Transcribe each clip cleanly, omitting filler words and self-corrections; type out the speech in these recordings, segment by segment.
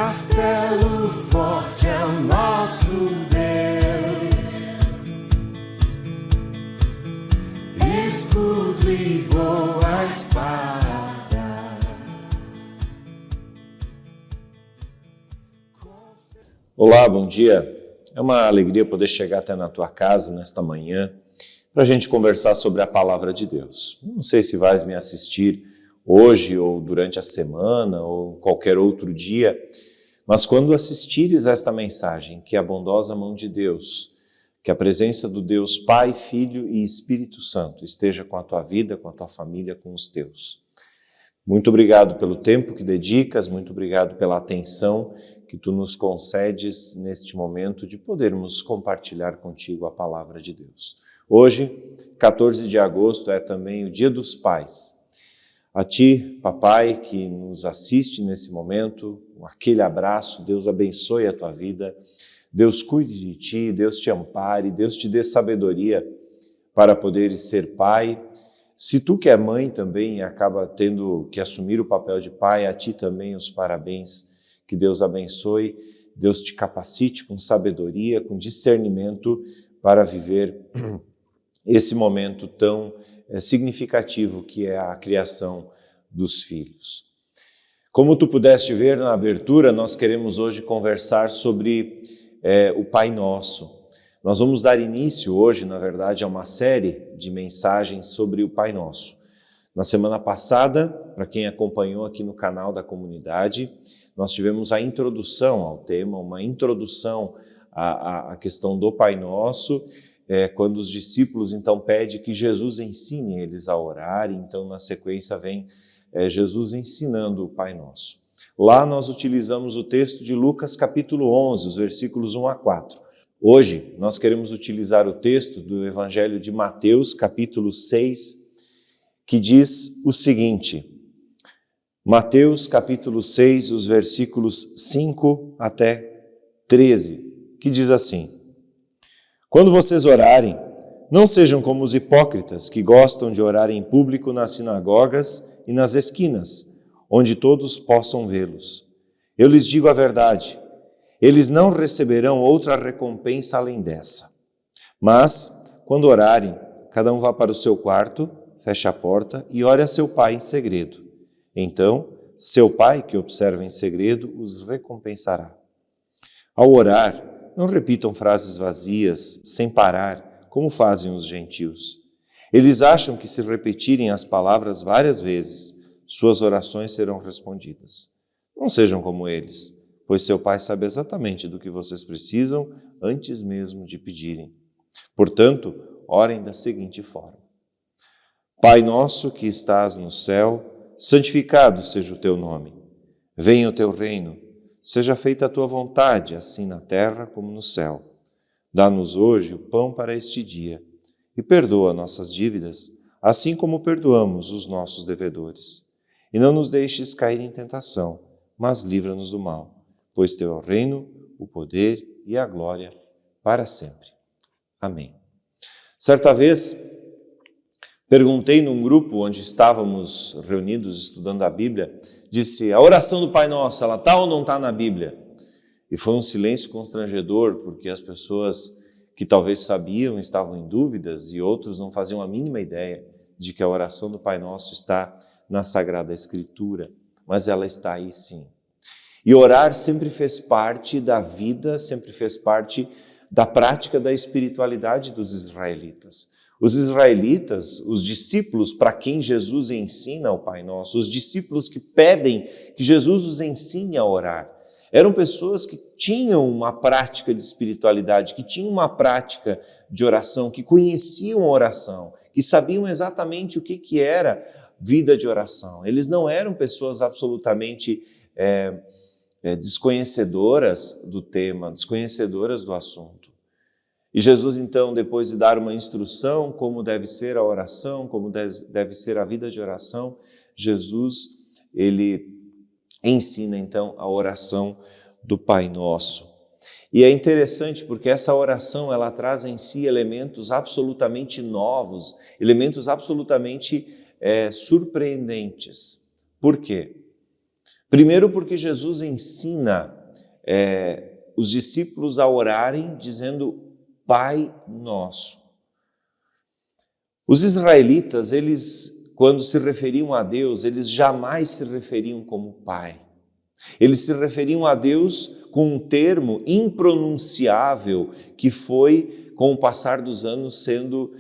Castelo forte é o nosso Deus, escudo e boa espada. Olá, bom dia. É uma alegria poder chegar até na tua casa nesta manhã para a gente conversar sobre a palavra de Deus. Não sei se vais me assistir hoje ou durante a semana ou qualquer outro dia, mas quando assistires a esta mensagem, que a bondosa mão de Deus, que a presença do Deus Pai, Filho e Espírito Santo esteja com a tua vida, com a tua família, com os teus. Muito obrigado pelo tempo que dedicas, muito obrigado pela atenção que tu nos concedes neste momento de podermos compartilhar contigo a palavra de Deus. Hoje, 14 de agosto, é também o Dia dos Pais. A ti, papai, que nos assiste nesse momento, aquele abraço, Deus abençoe a tua vida, Deus cuide de ti, Deus te ampare, Deus te dê sabedoria para poderes ser pai. Se tu que é mãe também acaba tendo que assumir o papel de pai, a ti também os parabéns, que Deus abençoe, Deus te capacite com sabedoria, com discernimento para viver esse momento tão significativo que é a criação dos filhos. Como tu pudeste ver na abertura, nós queremos hoje conversar sobre o Pai Nosso. Nós vamos dar início hoje, na verdade, a uma série de mensagens sobre o Pai Nosso. Na semana passada, para quem acompanhou aqui no canal da comunidade, nós tivemos a introdução ao tema, uma introdução à questão do Pai Nosso, quando os discípulos então pedem que Jesus ensine eles a orar, então na sequência vem Jesus ensinando o Pai Nosso. Lá nós utilizamos o texto de Lucas capítulo 11, os versículos 1 a 4. Hoje nós queremos utilizar o texto do Evangelho de Mateus capítulo 6, que diz o seguinte, Mateus capítulo 6, os versículos 5 até 13, que diz assim, quando vocês orarem, não sejam como os hipócritas que gostam de orar em público nas sinagogas e nas esquinas, onde todos possam vê-los. Eu lhes digo a verdade, eles não receberão outra recompensa além dessa. Mas, quando orarem, cada um vá para o seu quarto, feche a porta e ore a seu pai em segredo. Então, seu pai, que observa em segredo, os recompensará. Ao orar, não repitam frases vazias, sem parar, como fazem os gentios. Eles acham que se repetirem as palavras várias vezes, suas orações serão respondidas. Não sejam como eles, pois seu Pai sabe exatamente do que vocês precisam antes mesmo de pedirem. Portanto, orem da seguinte forma. Pai nosso que estás no céu, santificado seja o teu nome. Venha o teu reino. Seja feita a tua vontade, assim na terra como no céu. Dá-nos hoje o pão para este dia e perdoa nossas dívidas, assim como perdoamos os nossos devedores. E não nos deixes cair em tentação, mas livra-nos do mal, pois teu é o reino, o poder e a glória para sempre. Amém. Certa vez, perguntei num grupo onde estávamos reunidos estudando a Bíblia, disse, a oração do Pai Nosso, ela está ou não está na Bíblia? E foi um silêncio constrangedor, porque as pessoas que talvez sabiam estavam em dúvidas e outros não faziam a mínima ideia de que a oração do Pai Nosso está na Sagrada Escritura, mas ela está aí sim. E orar sempre fez parte da vida, sempre fez parte da prática da espiritualidade dos israelitas. Os israelitas, os discípulos para quem Jesus ensina o Pai Nosso, os discípulos que pedem que Jesus os ensine a orar, eram pessoas que tinham uma prática de espiritualidade, que tinham uma prática de oração, que conheciam a oração, que sabiam exatamente o que era vida de oração. Eles não eram pessoas absolutamente desconhecedoras do tema, desconhecedoras do assunto. E Jesus, então, depois de dar uma instrução como deve ser a oração, como deve ser a vida de oração, Jesus, ele ensina, então, a oração do Pai Nosso. E é interessante porque essa oração, ela traz em si elementos absolutamente novos, elementos absolutamente surpreendentes. Por quê? Primeiro porque Jesus ensina os discípulos a orarem dizendo Pai Nosso. Os israelitas, eles, quando se referiam a Deus, eles jamais se referiam como Pai. Eles se referiam a Deus com um termo impronunciável que foi, com o passar dos anos, sendo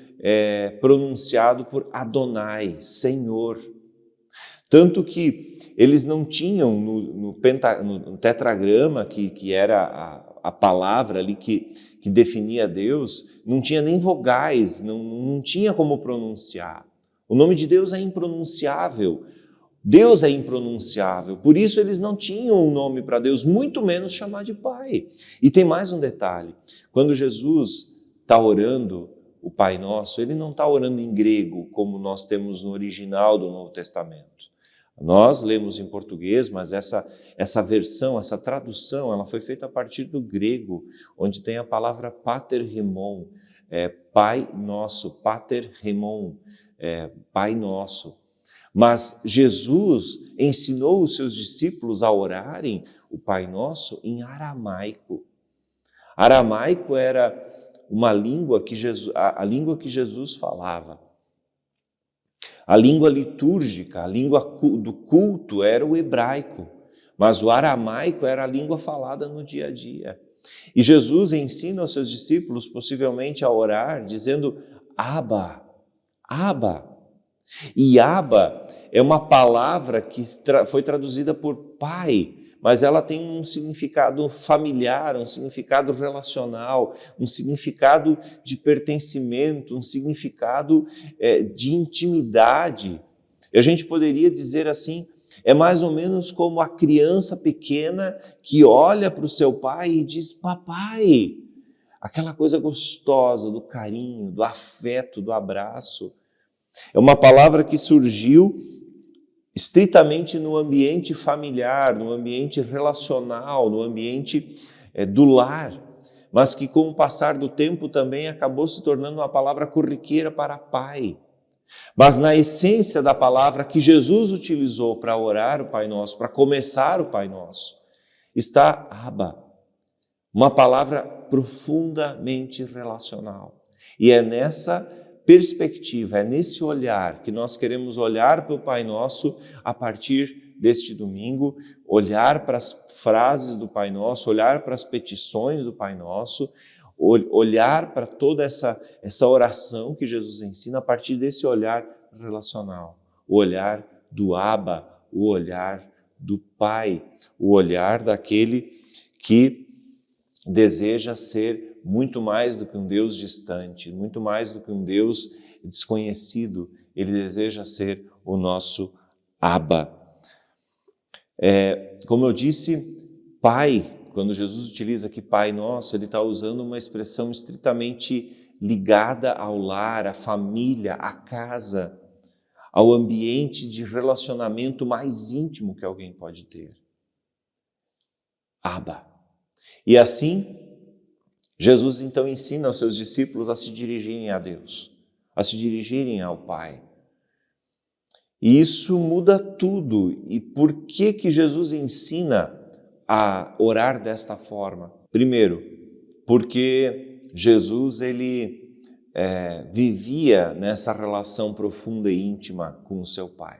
pronunciado por Adonai, Senhor. Tanto que eles não tinham no tetragrama, que era a palavra ali que definia Deus, não tinha nem vogais, não tinha como pronunciar. O nome de Deus é impronunciável. Deus é impronunciável, por isso eles não tinham um nome para Deus, muito menos chamar de Pai. E tem mais um detalhe, quando Jesus está orando o Pai Nosso, ele não está orando em grego, como nós temos no original do Novo Testamento. Nós lemos em português, mas essa versão, essa tradução, ela foi feita a partir do grego, onde tem a palavra paterhemon, Pai Nosso, paterhemon, Pai Nosso. Mas Jesus ensinou os seus discípulos a orarem o Pai Nosso em aramaico. Aramaico era uma língua a língua que Jesus falava. A língua litúrgica, a língua do culto era o hebraico, mas o aramaico era a língua falada no dia a dia. E Jesus ensina aos seus discípulos, possivelmente, a orar, dizendo Abba, Abba. E Abba é uma palavra que foi traduzida por pai, mas ela tem um significado familiar, um significado relacional, um significado de pertencimento, um significado de intimidade. E a gente poderia dizer assim, é mais ou menos como a criança pequena que olha para o seu pai e diz, papai, aquela coisa gostosa do carinho, do afeto, do abraço. É uma palavra que surgiu estritamente no ambiente familiar, no ambiente relacional, no ambiente do lar, mas que com o passar do tempo também acabou se tornando uma palavra corriqueira para pai. Mas na essência da palavra que Jesus utilizou para orar o Pai Nosso, para começar o Pai Nosso, está Abba, uma palavra profundamente relacional. E é nessa perspectiva, é nesse olhar que nós queremos olhar para o Pai Nosso a partir deste domingo, olhar para as frases do Pai Nosso, olhar para as petições do Pai Nosso, olhar para toda essa oração que Jesus ensina a partir desse olhar relacional, o olhar do Abba, o olhar do Pai, o olhar daquele que deseja ser muito mais do que um Deus distante, muito mais do que um Deus desconhecido, ele deseja ser o nosso Abba. Como eu disse, Pai, quando Jesus utiliza aqui Pai Nosso, ele está usando uma expressão estritamente ligada ao lar, à família, à casa, ao ambiente de relacionamento mais íntimo que alguém pode ter. Abba. E assim, Jesus então ensina aos seus discípulos a se dirigirem a Deus, a se dirigirem ao Pai. E isso muda tudo. E por que Jesus ensina a orar desta forma? Primeiro, porque Jesus ele vivia nessa relação profunda e íntima com o seu Pai.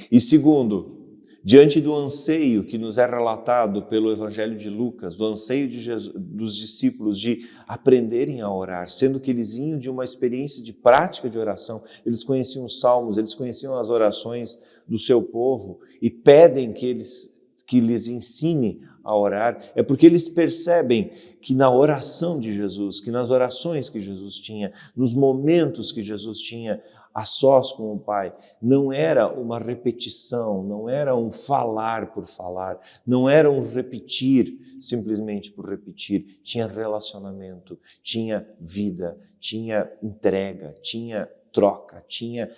E segundo, diante do anseio que nos é relatado pelo Evangelho de Lucas, do anseio dos discípulos de aprenderem a orar, sendo que eles vinham de uma experiência de prática de oração, eles conheciam os salmos, eles conheciam as orações do seu povo e pedem que lhes ensine a orar, é porque eles percebem que na oração de Jesus, que nas orações que Jesus tinha, nos momentos que Jesus tinha a sós com o Pai, não era uma repetição, não era um falar por falar, não era um repetir simplesmente por repetir, tinha relacionamento, tinha vida, tinha entrega, tinha troca, tinha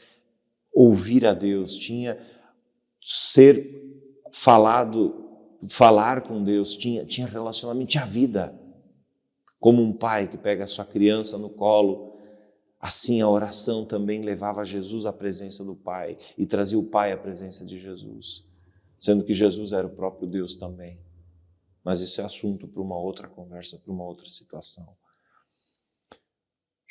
ouvir a Deus, tinha falar com Deus, tinha relacionamento, tinha vida. Como um pai que pega a sua criança no colo, assim a oração também levava Jesus à presença do Pai e trazia o Pai à presença de Jesus, sendo que Jesus era o próprio Deus também. mas isso é assunto para uma outra conversa, para uma outra situação.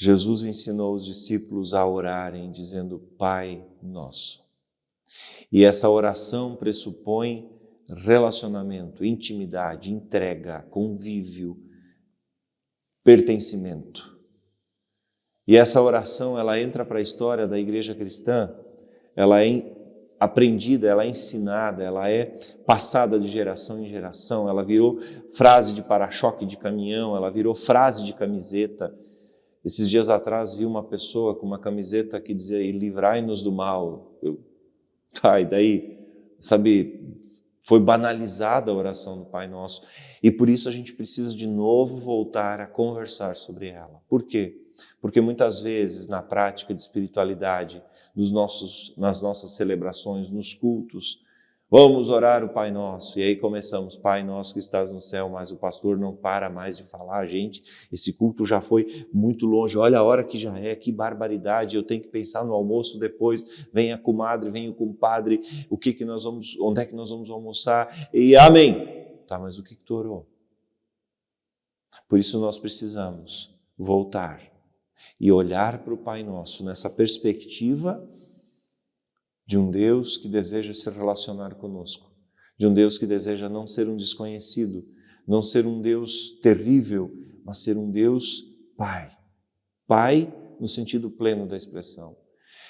Jesus ensinou os discípulos a orarem dizendo Pai Nosso. E essa oração pressupõe relacionamento, intimidade, entrega, convívio, pertencimento. E essa oração, ela entra para a história da igreja cristã, ela é aprendida, ela é ensinada, ela é passada de geração em geração, ela virou frase de para-choque de caminhão, ela virou frase de camiseta. Esses dias atrás vi uma pessoa com uma camiseta que dizia livrai-nos do mal. E daí, sabe, foi banalizada a oração do Pai Nosso. E por isso a gente precisa de novo voltar a conversar sobre ela. Por quê? Porque muitas vezes na prática de espiritualidade, nas nossas celebrações, nos cultos, vamos orar o Pai Nosso, e aí começamos, Pai Nosso que estás no céu, mas o pastor não para mais de falar, gente, esse culto já foi muito longe, olha a hora que já é, que barbaridade, eu tenho que pensar no almoço depois, vem a comadre, vem o compadre, onde é que nós vamos almoçar, e amém. Tá, mas o que tu orou? Por isso nós precisamos voltar e olhar para o Pai Nosso nessa perspectiva de um Deus que deseja se relacionar conosco, de um Deus que deseja não ser um desconhecido, não ser um Deus terrível, mas ser um Deus Pai. Pai no sentido pleno da expressão.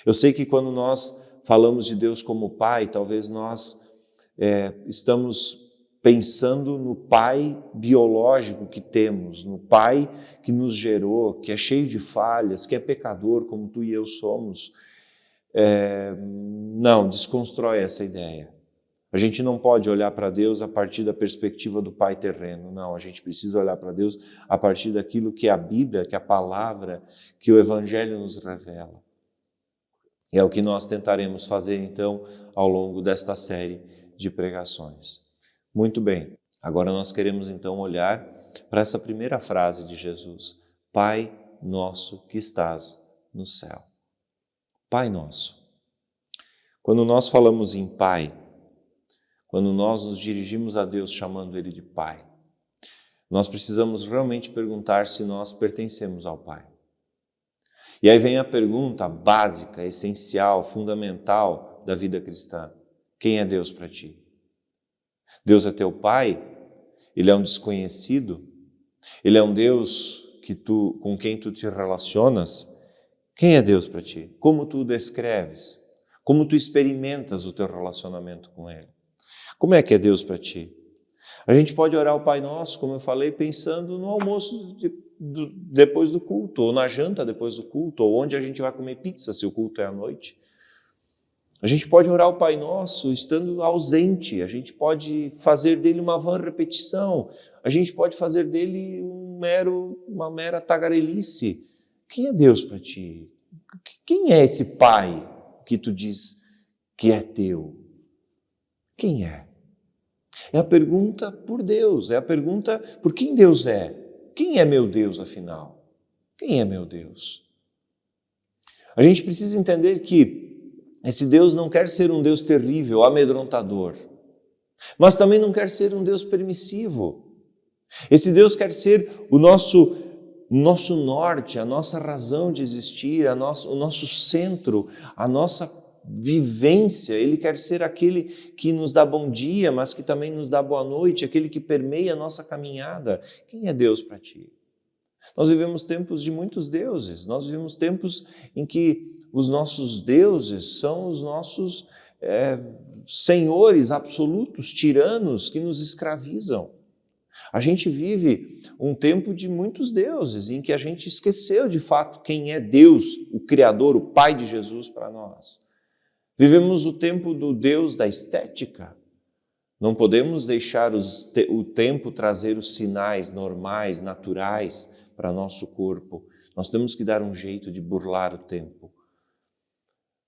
Eu sei que quando nós falamos de Deus como Pai, talvez nós estamos pensando no Pai biológico que temos, no Pai que nos gerou, que é cheio de falhas, que é pecador como tu e eu somos. Não, desconstrói essa ideia. A gente não pode olhar para Deus a partir da perspectiva do Pai terreno, não, a gente precisa olhar para Deus a partir daquilo que a Bíblia, que a palavra, que o Evangelho nos revela. E é o que nós tentaremos fazer então ao longo desta série de pregações. Muito bem, agora nós queremos então olhar para essa primeira frase de Jesus, Pai Nosso que estás no céu. Pai Nosso. Quando nós falamos em Pai, quando nós nos dirigimos a Deus chamando Ele de Pai, nós precisamos realmente perguntar se nós pertencemos ao Pai. E aí vem a pergunta básica, essencial, fundamental da vida cristã. Quem é Deus para ti? Deus é teu Pai? Ele é um desconhecido? Ele é um Deus com quem tu te relacionas? Quem é Deus para ti? Como tu o descreves? Como tu experimentas o teu relacionamento com Ele? Como é que é Deus para ti? A gente pode orar o Pai Nosso, como eu falei, pensando no almoço depois do culto, ou na janta depois do culto, ou onde a gente vai comer pizza se o culto é à noite. A gente pode orar o Pai Nosso estando ausente, a gente pode fazer dele uma vã repetição, a gente pode fazer dele uma mera tagarelice. Quem é Deus para ti? Quem é esse Pai que tu diz que é teu? Quem é? É a pergunta por Deus, é a pergunta por quem Deus é. Quem é meu Deus, afinal? Quem é meu Deus? A gente precisa entender que esse Deus não quer ser um Deus terrível, amedrontador, mas também não quer ser um Deus permissivo. Esse Deus quer ser o nosso norte, a nossa razão de existir, o nosso centro, a nossa vivência. Ele quer ser aquele que nos dá bom dia, mas que também nos dá boa noite, aquele que permeia a nossa caminhada. Quem é Deus para ti? Nós vivemos tempos de muitos deuses, nós vivemos tempos em que os nossos deuses são os nossos senhores absolutos, tiranos que nos escravizam. A gente vive um tempo de muitos deuses, em que a gente esqueceu de fato quem é Deus, o Criador, o Pai de Jesus para nós. Vivemos o tempo do Deus da estética. Não podemos deixar o tempo trazer os sinais normais, naturais para nosso corpo. Nós temos que dar um jeito de burlar o tempo.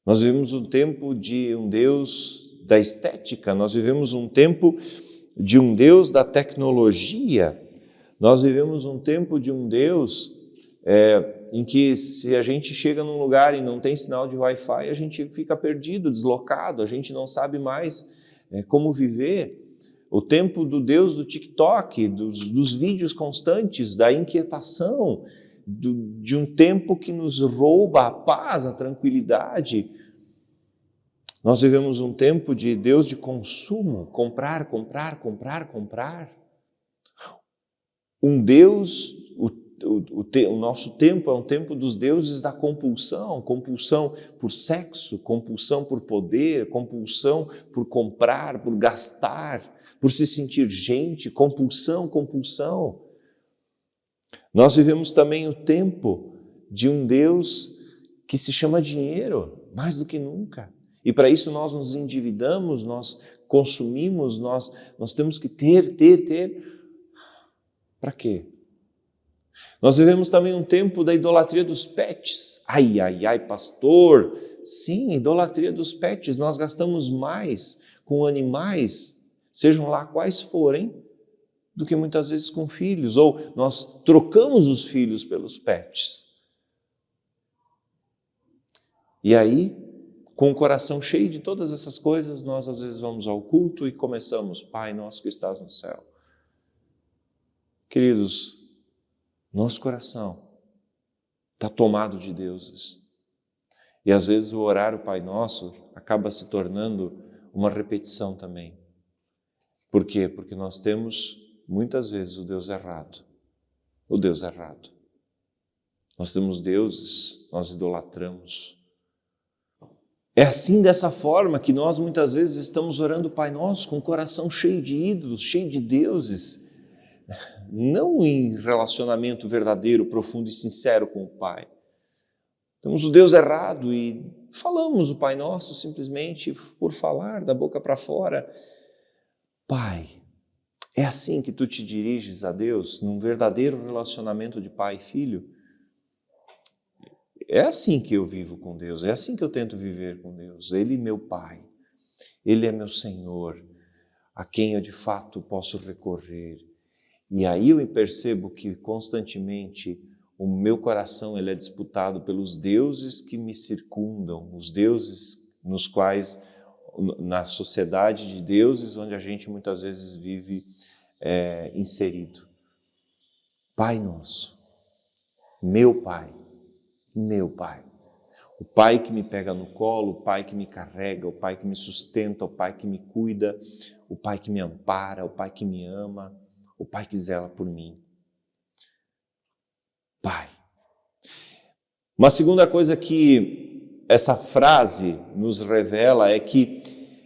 Nós vivemos um tempo de um Deus da estética, nós vivemos um tempo de um Deus da tecnologia, nós vivemos um tempo de um Deus em que se a gente chega num lugar e não tem sinal de Wi-Fi, a gente fica perdido, deslocado, a gente não sabe mais como viver. o tempo do Deus do TikTok, dos vídeos constantes, da inquietação, de um tempo que nos rouba a paz, a tranquilidade. Nós vivemos um tempo de Deus de consumo, comprar, comprar, comprar, comprar. Um Deus, o nosso tempo é um tempo dos deuses da compulsão, compulsão por sexo, compulsão por poder, compulsão por comprar, por gastar, por se sentir gente, compulsão, compulsão. Nós vivemos também o tempo de um Deus que se chama dinheiro, mais do que nunca. E para isso nós nos endividamos, nós consumimos, nós temos que ter. Para quê? Nós vivemos também um tempo da idolatria dos pets. Ai, pastor. Sim, idolatria dos pets. Nós gastamos mais com animais, sejam lá quais forem, do que muitas vezes com filhos. Ou nós trocamos os filhos pelos pets. E aí, com o coração cheio de todas essas coisas, nós às vezes vamos ao culto e começamos, Pai nosso que estás no céu. Queridos, nosso coração está tomado de deuses. E às vezes o orar o Pai Nosso acaba se tornando uma repetição também. Por quê? Porque nós temos muitas vezes o Deus errado. O Deus errado. Nós temos deuses, nós idolatramos. É assim, dessa forma, que nós muitas vezes estamos orando o Pai Nosso com o coração cheio de ídolos, cheio de deuses, não em relacionamento verdadeiro, profundo e sincero com o Pai. Temos o Deus errado e falamos o Pai Nosso simplesmente por falar, da boca para fora. Pai, é assim que tu te diriges a Deus, num verdadeiro relacionamento de pai e filho? É assim que eu vivo com Deus, é assim que eu tento viver com Deus. Ele é meu Pai, Ele é meu Senhor, a quem eu de fato posso recorrer. E aí eu percebo que constantemente o meu coração ele é disputado pelos deuses que me circundam, os deuses nos quais, na sociedade de deuses, onde a gente muitas vezes vive inserido. Pai nosso, meu Pai, o Pai que me pega no colo, o Pai que me carrega, o Pai que me sustenta, o Pai que me cuida, o Pai que me ampara, o Pai que me ama, o Pai que zela por mim. Pai. Uma segunda coisa que essa frase nos revela é que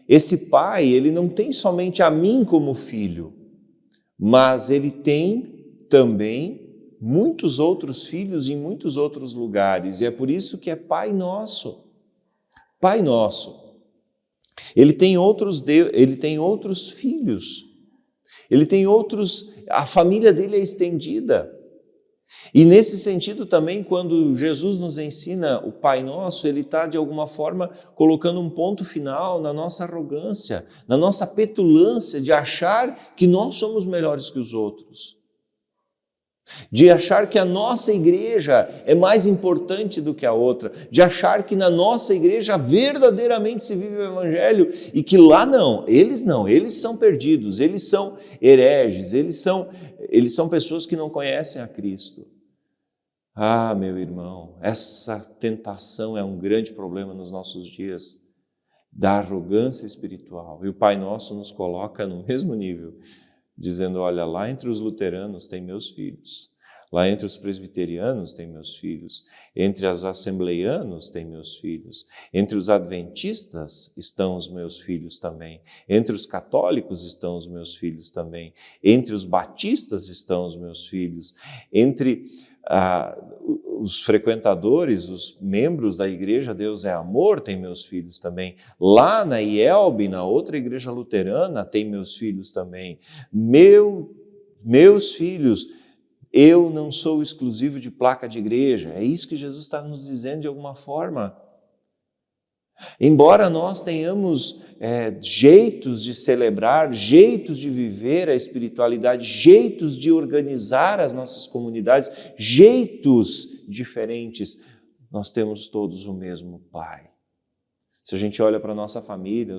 esse Pai, ele não tem somente a mim como filho, mas ele tem também muitos outros filhos em muitos outros lugares, e é por isso que é Pai Nosso. Pai Nosso. Ele tem outros filhos. Ele tem outros, a família dele é estendida. E nesse sentido também, quando Jesus nos ensina o Pai Nosso, ele está de alguma forma colocando um ponto final na nossa arrogância, na nossa petulância de achar que nós somos melhores que os outros. De achar que a nossa igreja é mais importante do que a outra, de achar que na nossa igreja verdadeiramente se vive o Evangelho e que lá não, eles são perdidos, eles são hereges, eles são pessoas que não conhecem a Cristo. Ah, meu irmão, essa tentação é um grande problema nos nossos dias, da arrogância espiritual. E o Pai Nosso nos coloca no mesmo nível, dizendo, olha, lá entre os luteranos tem meus filhos, lá entre os presbiterianos tem meus filhos, entre os assembleianos tem meus filhos, entre os adventistas estão os meus filhos também, entre os católicos estão os meus filhos também, entre os batistas estão os meus filhos, entre os frequentadores, os membros da igreja Deus é Amor, tem meus filhos também. Lá na IELB, na outra igreja luterana, tem meus filhos também. Meus filhos, eu não sou exclusivo de placa de igreja. É isso que Jesus está nos dizendo de alguma forma. Embora nós tenhamos jeitos de celebrar, jeitos de viver a espiritualidade, jeitos de organizar as nossas comunidades, jeitos diferentes, nós temos todos o mesmo Pai. Se a gente olha para a nossa família,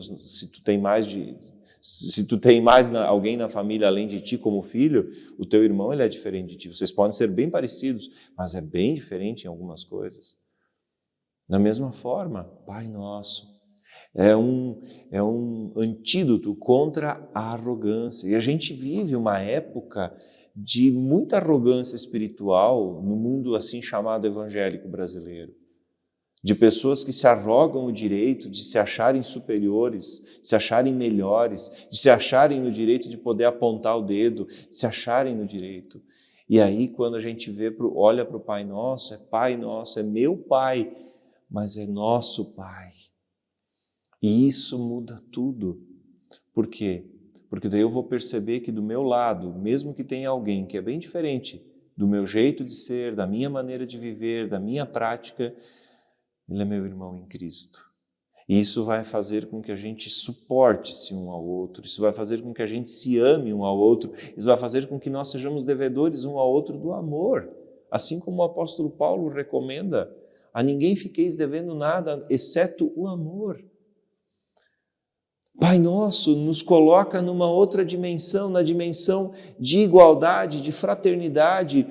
Se tu tem mais alguém na família além de ti como filho, o teu irmão ele é diferente de ti. Vocês podem ser bem parecidos, mas é bem diferente em algumas coisas. Da mesma forma, Pai Nosso é um antídoto contra a arrogância. E a gente vive uma época de muita arrogância espiritual no mundo assim chamado evangélico brasileiro. De pessoas que se arrogam o direito de se acharem superiores, de se acharem melhores, de se acharem no direito de poder apontar o dedo, de se acharem no direito. E aí, quando a gente olha para o Pai Nosso, é meu Pai, mas é nosso Pai. E isso muda tudo. Por quê? Porque daí eu vou perceber que do meu lado, mesmo que tenha alguém que é bem diferente do meu jeito de ser, da minha maneira de viver, da minha prática, ele é meu irmão em Cristo. E isso vai fazer com que a gente suporte-se um ao outro, isso vai fazer com que a gente se ame um ao outro, isso vai fazer com que nós sejamos devedores um ao outro do amor. Assim como o apóstolo Paulo recomenda, a ninguém fiqueis devendo nada, exceto o amor. Pai Nosso nos coloca numa outra dimensão, na dimensão de igualdade, de fraternidade,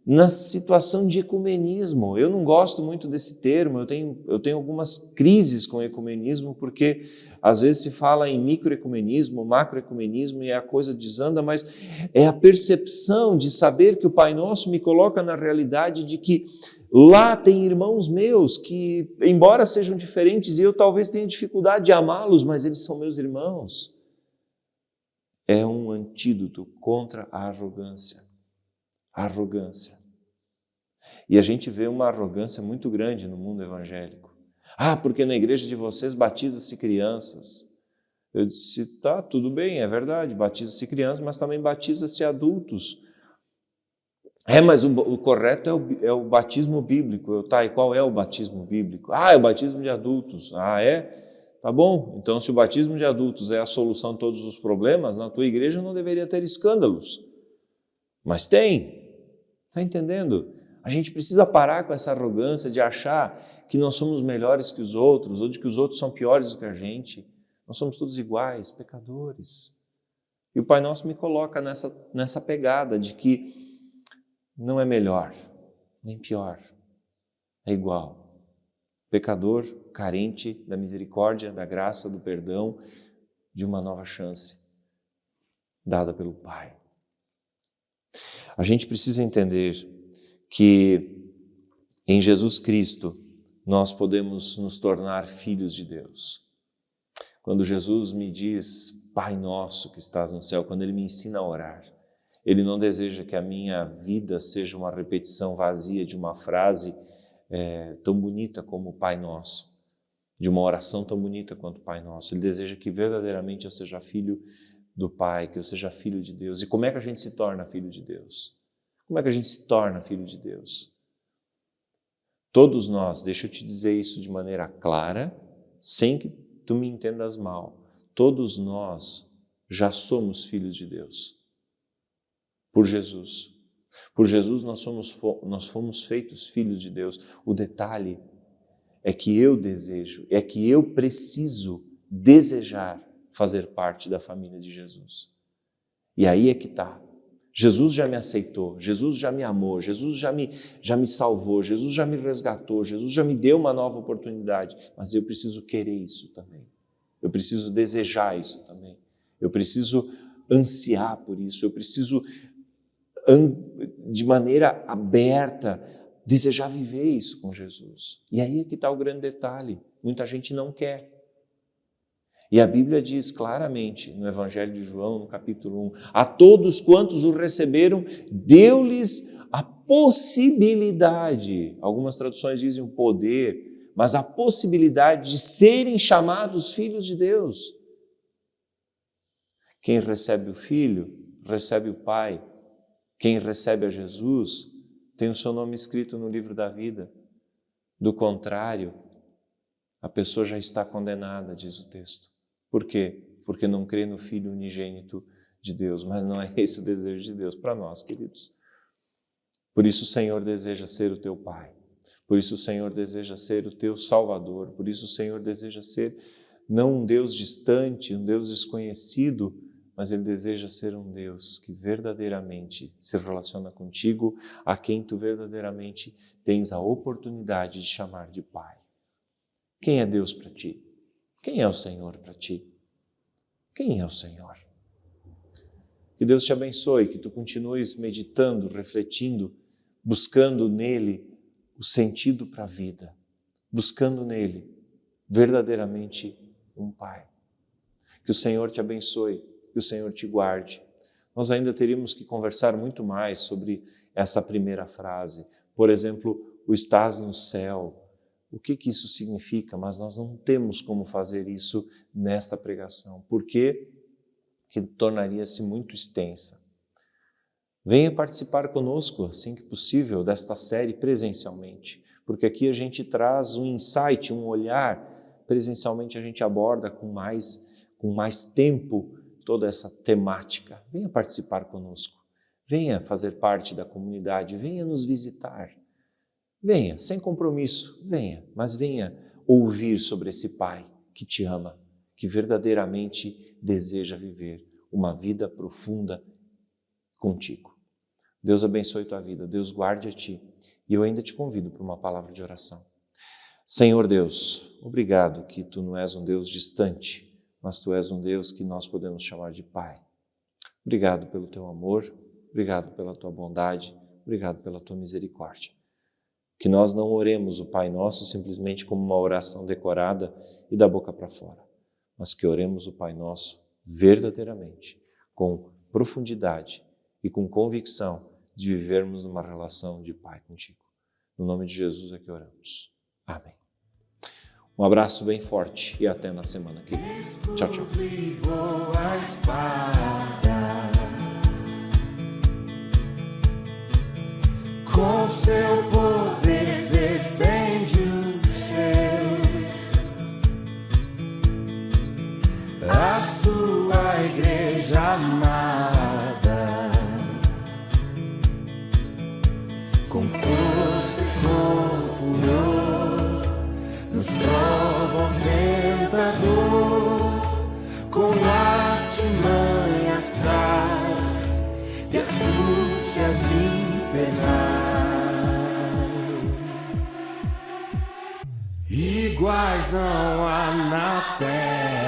na situação de ecumenismo. Eu não gosto muito desse termo, eu tenho algumas crises com o ecumenismo, porque às vezes se fala em microecumenismo, macroecumenismo e a coisa desanda, mas é a percepção de saber que o Pai Nosso me coloca na realidade de que lá tem irmãos meus que, embora sejam diferentes e eu talvez tenha dificuldade de amá-los, mas eles são meus irmãos. É um antídoto contra a arrogância. Arrogância. E a gente vê uma arrogância muito grande no mundo evangélico. Porque na igreja de vocês batiza-se crianças. Eu disse, tá, tudo bem, é verdade, batiza-se crianças, mas também batiza-se adultos. Mas o correto é o batismo bíblico. E qual é o batismo bíblico? É o batismo de adultos. É? Tá bom, então se o batismo de adultos é a solução de todos os problemas, na tua igreja não deveria ter escândalos. Mas tem. Está entendendo? A gente precisa parar com essa arrogância de achar que nós somos melhores que os outros ou de que os outros são piores do que a gente. Nós somos todos iguais, pecadores. E o Pai Nosso me coloca nessa pegada de que não é melhor, nem pior, é igual. Pecador, carente da misericórdia, da graça, do perdão, de uma nova chance dada pelo Pai. A gente precisa entender que em Jesus Cristo nós podemos nos tornar filhos de Deus. Quando Jesus me diz, Pai Nosso que estás no céu, quando Ele me ensina a orar, Ele não deseja que a minha vida seja uma repetição vazia de uma frase tão bonita como o Pai Nosso, de uma oração tão bonita quanto o Pai Nosso. Ele deseja que verdadeiramente eu seja filho do Pai, que eu seja filho de Deus. E como é que a gente se torna filho de Deus? Como é que a gente se torna filho de Deus? Todos nós, deixa eu te dizer isso de maneira clara, sem que tu me entendas mal, todos nós já somos filhos de Deus. Por Jesus. Por Jesus nós fomos feitos filhos de Deus. O detalhe é que eu desejo, é que eu preciso desejar fazer parte da família de Jesus. E aí é que está. Jesus já me aceitou, Jesus já me amou, Jesus já me salvou, Jesus já me resgatou, Jesus já me deu uma nova oportunidade, mas eu preciso querer isso também. Eu preciso desejar isso também. Eu preciso ansiar por isso, eu preciso de maneira aberta desejar viver isso com Jesus. E aí é que está o grande detalhe. Muita gente não quer. E a Bíblia diz claramente no Evangelho de João, no capítulo 1, a todos quantos o receberam, deu-lhes a possibilidade, algumas traduções dizem o poder, mas a possibilidade de serem chamados filhos de Deus. Quem recebe o Filho, recebe o Pai. Quem recebe a Jesus tem o seu nome escrito no livro da vida. Do contrário, a pessoa já está condenada, diz o texto. Por quê? Porque não crê no Filho unigênito de Deus. Mas não é esse o desejo de Deus para nós, queridos. Por isso o Senhor deseja ser o teu Pai. Por isso o Senhor deseja ser o teu Salvador. Por isso o Senhor deseja ser não um Deus distante, um Deus desconhecido, mas Ele deseja ser um Deus que verdadeiramente se relaciona contigo, a quem tu verdadeiramente tens a oportunidade de chamar de Pai. Quem é Deus para ti? Quem é o Senhor para ti? Quem é o Senhor? Que Deus te abençoe, que tu continues meditando, refletindo, buscando nele o sentido para a vida, buscando nele verdadeiramente um Pai. Que o Senhor te abençoe, que o Senhor te guarde. Nós ainda teríamos que conversar muito mais sobre essa primeira frase. Por exemplo, o estás no céu. O que isso significa? Mas nós não temos como fazer isso nesta pregação, porque tornaria-se muito extensa. Venha participar conosco, assim que possível, desta série presencialmente, porque aqui a gente traz um insight, um olhar. Presencialmente a gente aborda com mais tempo toda essa temática. Venha participar conosco, venha fazer parte da comunidade, venha nos visitar. Venha, sem compromisso, venha, mas venha ouvir sobre esse Pai que te ama, que verdadeiramente deseja viver uma vida profunda contigo. Deus abençoe tua vida, Deus guarde a ti. E eu ainda te convido para uma palavra de oração. Senhor Deus, obrigado que tu não és um Deus distante, mas tu és um Deus que nós podemos chamar de Pai. Obrigado pelo teu amor, obrigado pela tua bondade, obrigado pela tua misericórdia. Que nós não oremos o Pai Nosso simplesmente como uma oração decorada e da boca para fora, mas que oremos o Pai Nosso verdadeiramente, com profundidade e com convicção de vivermos numa relação de Pai contigo. No nome de Jesus é que oramos. Amém. Um abraço bem forte e até na semana que vem. Tchau, tchau. Com seu poder defende os seus, a sua igreja amada, com força e com furor, nos prova o tentador, com artimanhas traz e astúcias infernais. Iguais não há na terra.